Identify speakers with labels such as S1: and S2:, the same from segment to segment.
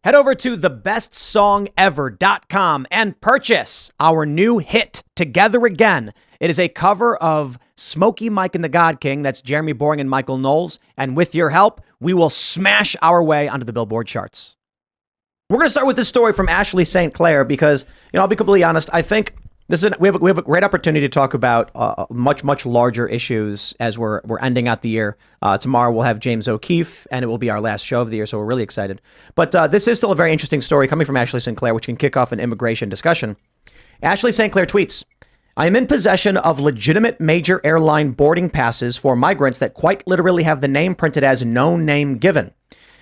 S1: Head over to thebestsongever.com and purchase our new hit, Together Again. It is a cover of Smokey Mike and the God King. That's Jeremy Boring and Michael Knowles. And with your help, we will smash our way onto the Billboard charts. We're going to start with this story from Ashley St. Clair because, I'll be completely honest. I think we have a great opportunity to talk about much larger issues as we're ending out the year. Tomorrow we'll have James O'Keefe, and it will be our last show of the year, so we're really excited. But this is still a very interesting story coming from Ashley St. Clair, which can kick off an immigration discussion. Ashley St. Clair tweets, I am in possession of legitimate major airline boarding passes for migrants that quite literally have the name printed as no name given.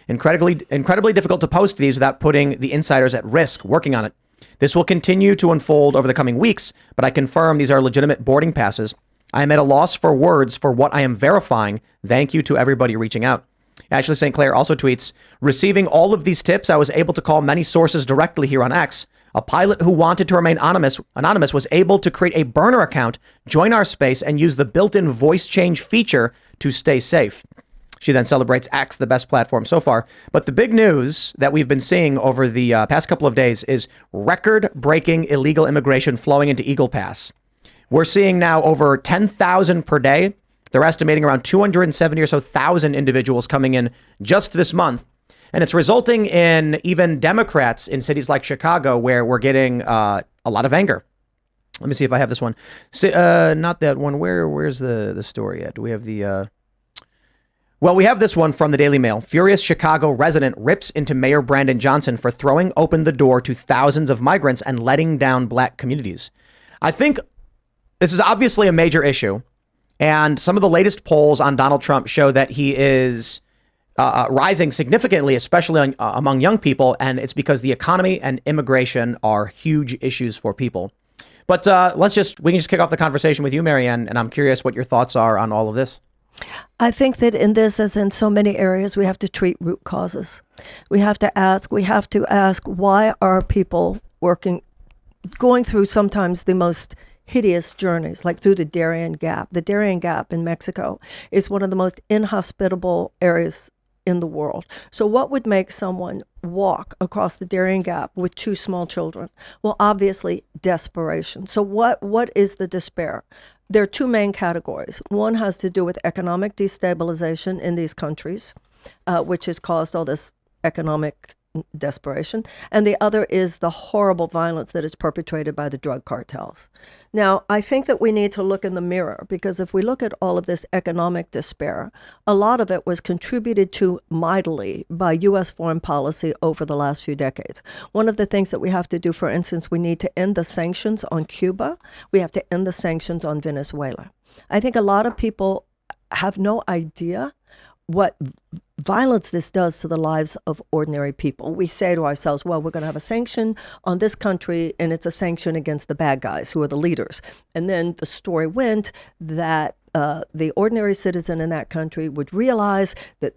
S1: Incredibly difficult to post these without putting the insiders at risk working on it. This will continue to unfold over the coming weeks, but I confirm these are legitimate boarding passes. I am at a loss for words for what I am verifying. Thank you to everybody reaching out. Ashley St. Clair also tweets, receiving all of these tips, I was able to call many sources directly here on X. A pilot who wanted to remain anonymous was able to create a burner account, join our space, and use the built-in voice change feature to stay safe. She then celebrates X, the best platform so far. But the big news that we've been seeing over the past couple of days is record-breaking illegal immigration flowing into Eagle Pass. We're seeing now over 10,000 per day. They're estimating around 270 or so thousand individuals coming in just this month. And it's resulting in even Democrats in cities like Chicago where we're getting a lot of anger. Let me see if I have this one. Not that one. Where's the story at? Do we have the... Well, we have this one from the Daily Mail. Furious Chicago resident rips into Mayor Brandon Johnson for throwing open the door to thousands of migrants and letting down black communities. I think this is obviously a major issue. And some of the latest polls on Donald Trump show that he is rising significantly, especially among young people. And it's because the economy and immigration are huge issues for people. But we can just kick off the conversation with you, Marianne. And I'm curious what your thoughts are on all of this.
S2: I think that in this, as in so many areas, we have to treat root causes. We have to ask why are people going through sometimes the most hideous journeys, like through the Darien Gap. The Darien Gap in Mexico is one of the most inhospitable areas in the world. So what would make someone walk across the Darien Gap with two small children? Well, obviously, desperation. So what is the despair? There are two main categories. One has to do with economic destabilization in these countries, which has caused all this economic desperation. And the other is the horrible violence that is perpetrated by the drug cartels. Now, I think that we need to look in the mirror, because if we look at all of this economic despair, a lot of it was contributed to mightily by U.S. foreign policy over the last few decades. One of the things that we have to do, for instance, we need to end the sanctions on Cuba. We have to end the sanctions on Venezuela. I think a lot of people have no idea what violence this does to the lives of ordinary people. We say to ourselves, well, we're going to have a sanction on this country, and it's a sanction against the bad guys who are the leaders. And then the story went that the ordinary citizen in that country would realize that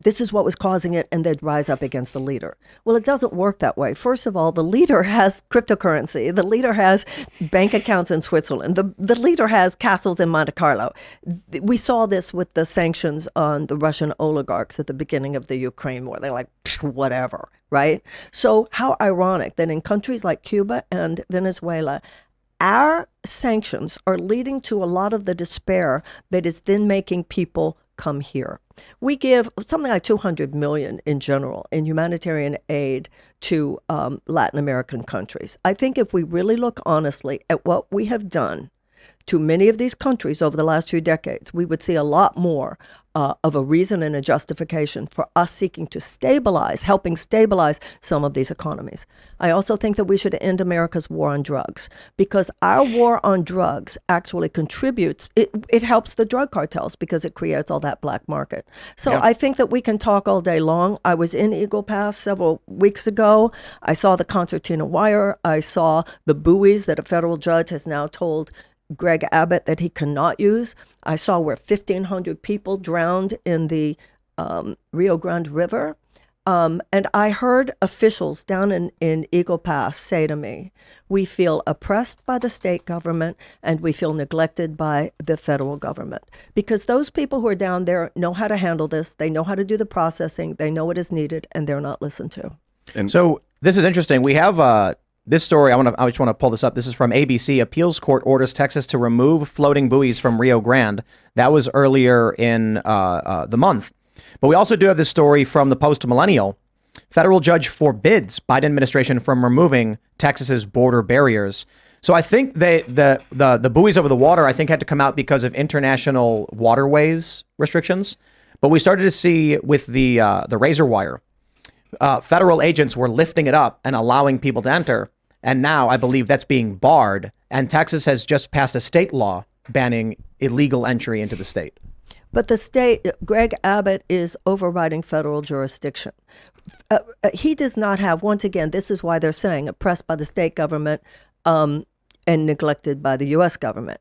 S2: this is what was causing it, and they'd rise up against the leader. Well, it doesn't work that way. First of all, the leader has cryptocurrency. The leader has bank accounts in Switzerland. The leader has castles in Monte Carlo. We saw this with the sanctions on the Russian oligarchs at the beginning of the Ukraine war. They're like, whatever, right? So how ironic that in countries like Cuba and Venezuela, our sanctions are leading to a lot of the despair that is then making people come here. We give something like $200 million in general in humanitarian aid to Latin American countries. I think if we really look honestly at what we have done to many of these countries over the last few decades, we would see a lot more of a reason and a justification for us seeking to helping stabilize some of these economies. I also think that we should end America's war on drugs, because our war on drugs actually contributes, it helps the drug cartels because it creates all that black market. So yeah. I think that we can talk all day long. I was in Eagle Pass several weeks ago. I saw the concertina wire. I saw the buoys that a federal judge has now told Greg Abbott that he cannot use. I saw where 1,500 people drowned in the Rio Grande River. And I heard officials down in Eagle Pass say to me, we feel oppressed by the state government and we feel neglected by the federal government. Because those people who are down there know how to handle this. They know how to do the processing. They know what is needed, and they're not listened to.
S1: So this is interesting. We have this story. I just want to pull this up. This is from ABC. Appeals court orders Texas to remove floating buoys from Rio Grande. That was earlier in the month. But we also do have this story from the Post Millennial. Federal judge forbids Biden administration from removing Texas's border barriers. So I think the buoys over the water, I think, had to come out because of international waterways restrictions. But we started to see with the razor wire, federal agents were lifting it up and allowing people to enter. And now I believe that's being barred. And Texas has just passed a state law banning illegal entry into the state.
S2: But the state, Greg Abbott is overriding federal jurisdiction. He does not have, once again, this is why they're saying oppressed by the state government and neglected by the U.S. government.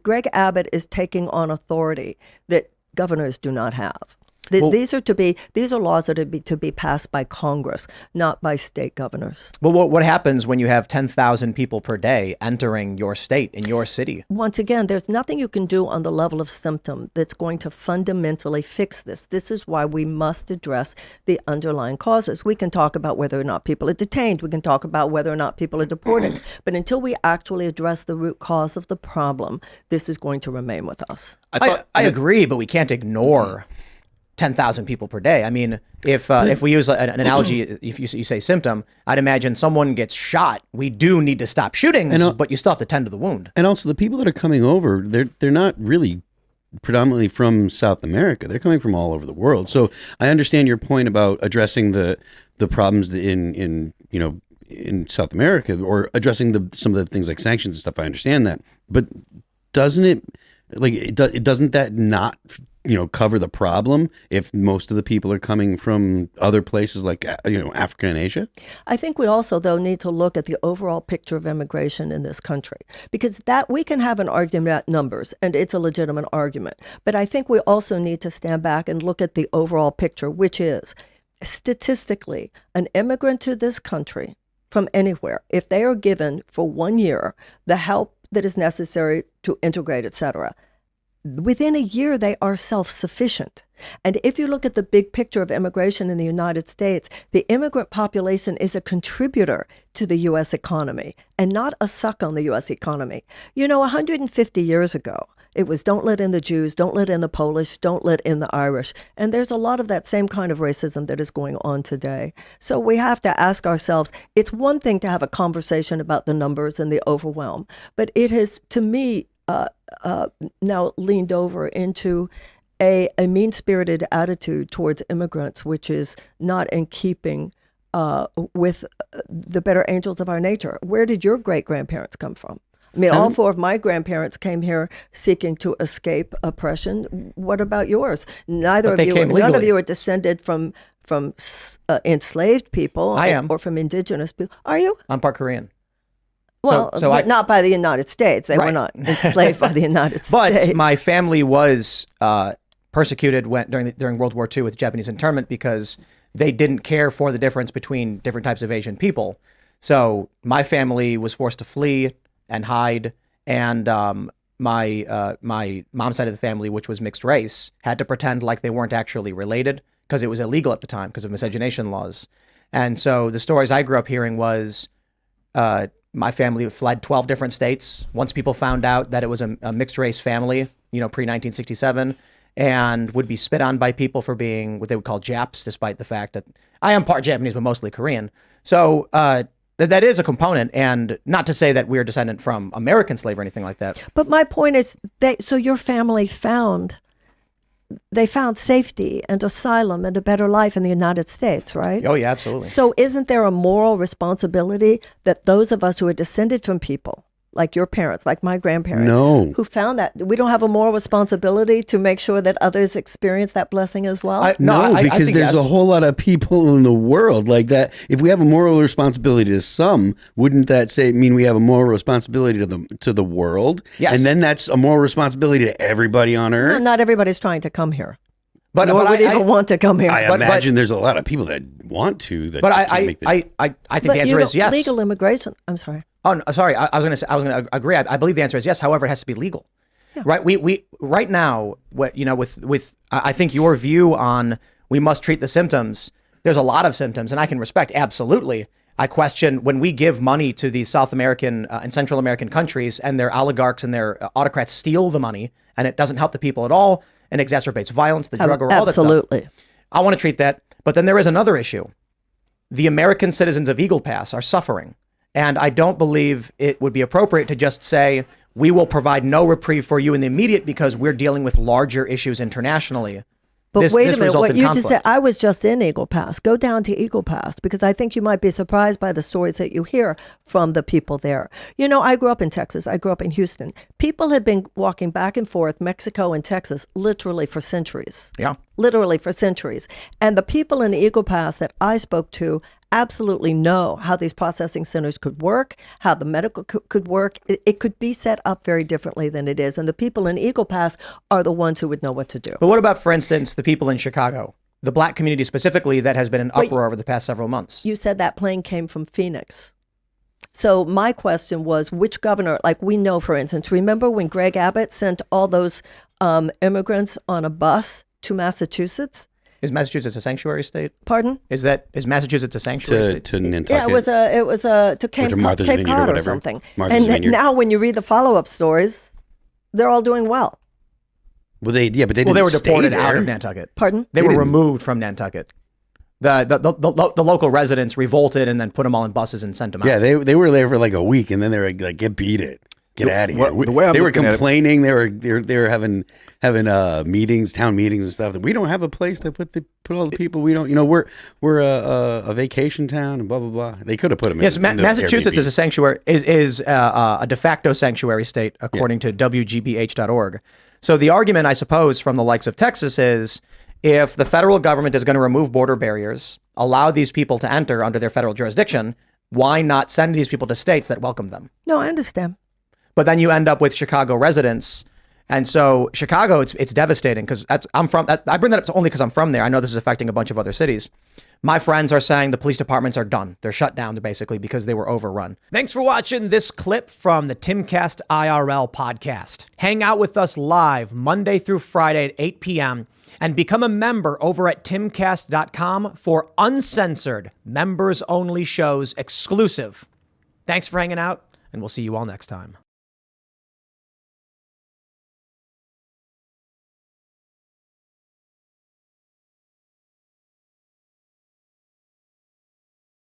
S2: Greg Abbott is taking on authority that governors do not have. These are laws that are to be passed by Congress, not by state governors.
S1: Well, what happens when you have 10,000 people per day entering your state in your city?
S2: Once again, there's nothing you can do on the level of symptom that's going to fundamentally fix this. This is why we must address the underlying causes. We can talk about whether or not people are detained. We can talk about whether or not people are deported. But until we actually address the root cause of the problem, this is going to remain with us.
S1: I agree, but we can't ignore 10,000 people per day. I mean, if we use an analogy, if you say symptom, I'd imagine someone gets shot. We do need to stop shootings, but you still have to tend to the wound.
S3: And also the people that are coming over, they're not really predominantly from South America. They're coming from all over the world. So I understand your point about addressing the problems in South America, or addressing some of the things like sanctions and stuff. I understand that, but doesn't that not cover the problem if most of the people are coming from other places like Africa and Asia?
S2: I think we also, though, need to look at the overall picture of immigration in this country, because that we can have an argument about numbers, and it's a legitimate argument. But I think we also need to stand back and look at the overall picture, which is statistically an immigrant to this country from anywhere, if they are given for 1 year the help that is necessary to integrate, et cetera, within a year, they are self-sufficient. And if you look at the big picture of immigration in the United States, the immigrant population is a contributor to the U.S. economy and not a suck on the U.S. economy. 150 years ago, it was don't let in the Jews, don't let in the Polish, don't let in the Irish. And there's a lot of that same kind of racism that is going on today. So we have to ask ourselves, it's one thing to have a conversation about the numbers and the overwhelm, but it has, to me, now leaned over into a mean-spirited attitude towards immigrants, which is not in keeping with the better angels of our nature. Where did your great-grandparents come from? I mean, all four of my grandparents came here seeking to escape oppression. What about yours? None of you are descended from enslaved people.
S1: I am.
S2: Or from indigenous people. Are you?
S1: I'm part Korean.
S2: Well, but not by the United States. They were not enslaved by the United States.
S1: But my family was persecuted during World War II with Japanese internment because they didn't care for the difference between different types of Asian people. So my family was forced to flee and hide, and my mom's side of the family, which was mixed race, had to pretend like they weren't actually related because it was illegal at the time because of miscegenation laws. And so the stories I grew up hearing was my family fled 12 different states. Once people found out that it was a mixed race family, pre-1967, and would be spit on by people for being what they would call Japs, despite the fact that I am part Japanese, but mostly Korean. So that is a component, and not to say that we're descendant from American slavery or anything like that.
S2: But my point is, so your family found safety and asylum and a better life in the United States, right?
S1: Oh, yeah, absolutely.
S2: So isn't there a moral responsibility that those of us who are descended from people, like your parents, like my grandparents, who found that, we don't have a moral responsibility to make sure that others experience that blessing as well?
S3: Because there's a whole lot of people in the world like that. If we have a moral responsibility to some, wouldn't that mean we have a moral responsibility to the world?
S2: Yes.
S3: And then that's a moral responsibility to everybody on Earth?
S2: No, not everybody's trying to come here.
S1: But
S2: would even want to come here.
S3: I imagine there's a lot of people that want to. That
S1: but I think the answer is yes.
S2: Legal immigration. I'm sorry.
S1: Oh, no, sorry. I was going to agree. I believe the answer is yes. However, it has to be legal, right? We right now, with I think your view on we must treat the symptoms. There's a lot of symptoms, and I can respect, absolutely. I question when we give money to these South American and Central American countries and their oligarchs and their autocrats steal the money, and it doesn't help the people at all and exacerbates violence, the drug war, all that stuff.
S2: Absolutely.
S1: I want to treat that. But then there is another issue. The American citizens of Eagle Pass are suffering. And I don't believe it would be appropriate to just say, we will provide no reprieve for you in the immediate because we're dealing with larger issues internationally.
S2: But wait a minute,
S1: results
S2: what
S1: in
S2: you
S1: conflict.
S2: just said, I was just in Eagle Pass. Go down to Eagle Pass because I think you might be surprised by the stories that you hear from the people there. You know, I grew up in Texas. I grew up in Houston. People have been walking back and forth, Mexico and Texas, literally for centuries.
S1: Yeah.
S2: Literally for centuries. And the people in Eagle Pass that I spoke to absolutely know how these processing centers could work, how the medical could work. It could be set up very differently than it is. And the people in Eagle Pass are the ones who would know what to do.
S1: But what about, for instance, the people in Chicago, the black community specifically that has been in uproar over the past several months?
S2: You said that plane came from Phoenix. So my question was, which governor, like we know, for instance, remember when Greg Abbott sent all those immigrants on a bus to Massachusetts?
S1: Is Massachusetts a sanctuary state?
S2: Pardon?
S1: Is Massachusetts a sanctuary state?
S3: To Nantucket.
S2: Yeah, it was to Cape
S3: Martha's Vineyard or
S2: Cod or
S3: whatever.
S2: something.
S3: Martha's
S2: And
S3: Vineyard.
S2: now when you read the follow-up stories, they're all doing well.
S3: Well, they
S1: They
S3: didn't
S1: were
S3: stay
S1: deported
S3: there.
S1: out of Nantucket.
S2: Pardon?
S1: They were
S3: didn't-
S1: removed from Nantucket. The local residents revolted and then put them all in buses and sent them out.
S3: Yeah, they were there for like a week, and then they were like, "Get beat it, get out of here."
S4: the way I'm
S3: they were
S4: looking at it-
S3: complaining. They were having meetings, town meetings and stuff. That we don't have a place to put all the people. We don't. You know, we're a vacation town and blah blah blah. They could have put them.
S1: Yes,
S3: in the
S1: Massachusetts
S3: Airbnb.
S1: is a sanctuary is a de facto sanctuary state according to WGBH.org. So the argument, I suppose, from the likes of Texas is if the federal government is going to remove border barriers, allow these people to enter under their federal jurisdiction, why not send these people to states that welcome them?
S2: No, I understand.
S1: But then you end up with Chicago residents. And so Chicago, it's devastating because I bring that up only because I'm from there. I know this is affecting a bunch of other cities. My friends are saying the police departments are done. They're shut down basically because they were overrun. Thanks for watching this clip from the Timcast IRL podcast. Hang out with us live Monday through Friday at 8 p.m. and become a member over at timcast.com for uncensored, members-only shows exclusive. Thanks for hanging out, and we'll see you all next time.